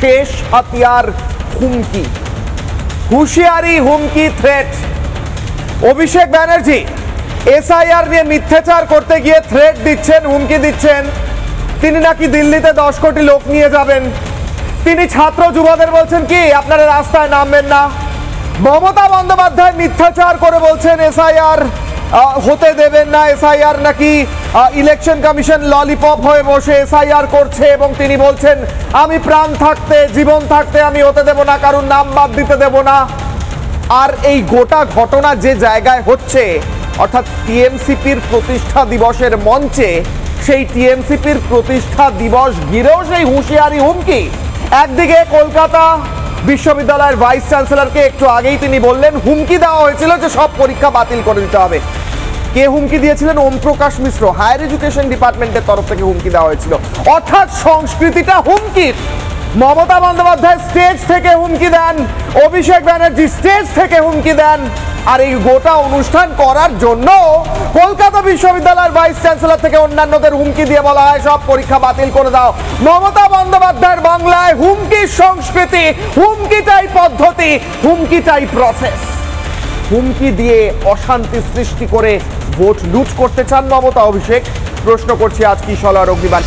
শেষ হাতিয়ার হুমকি, হুঁশিয়ারি, হুমকি, থ্রেট। অভিষেক ব্যানার্জি এসআইআর নিয়ে মিথ্যাচার করতে গিয়ে থ্রেট দিচ্ছেন, হুমকি দিচ্ছেন। তিনি নাকি দিল্লিতে 10 কোটি লোক নিয়ে যাবেন। তিনি ছাত্র যুবদের বলছেন কি আপনারা রাস্তায় নামবেন না। মমতা বন্দ্যোপাধ্যায় মিথ্যাচার করে বলছেন এসআইআর হতে দেবেন না, এসআইআর নাকি ইলেকশন কমিশন ললিপপ হয়ে বসে এসআইআর করছে, এবং তিনি বলছেন আমি প্রাণ থাকতে, জীবন থাকতে আমি হতে দেব না, কারণ নাম বাদ দিতে দেব না। আর এই গোটা ঘটনা যে জায়গায় হচ্ছে, অর্থাৎ টিএমসিপির প্রতিষ্ঠা দিবসের মঞ্চে, সেই টিএমসিপির প্রতিষ্ঠা দিবস ঘিরেও সেই হুঁশিয়ারি, হুমকি। একদিকে কলকাতা বিশ্ববিদ্যালয়ের ভাইস চ্যান্সেলরকে একটু আগেই তিনি বললেন হুমকি দেওয়া হয়েছিল যে সব পরীক্ষা বাতিল করে দিতে হবে। কে হুমকি দিয়েছিলেন? ওম প্রকাশ মিশ্র, হায়ার এডুকেশন ডিপার্টমেন্টের তরফ থেকে হুমকি দেওয়া হয়েছিল। অর্থাৎ সংস্কৃতিটা হুমকির। মমতা বন্দ্যোপাধ্যায় স্টেজ থেকে হুমকি দেন, অভিষেক ব্যানার্জি স্টেজ থেকে হুমকি দেন। আর এই গোটা অনুষ্ঠান করার জন্য কলকাতা বিশ্ববিদ্যালয়ের ভাইস চ্যান্সেলর থেকে অন্যান্যদের হুমকি দিয়ে বলা হয় সব পরীক্ষা বাতিল করে দাও। মমতা বন্দ্যোপাধ্যায়ের বাংলায় হুমকির সংস্কৃতি, হুমকিটাই পদ্ধতি, হুমকিটাই প্রসেস। হুমকি দিয়ে অশান্তি সৃষ্টি করে ভোট লুট করতে চান মমতা, অভিষেক? প্রশ্ন করছি আজ কি সলার অগ্নিবাণ।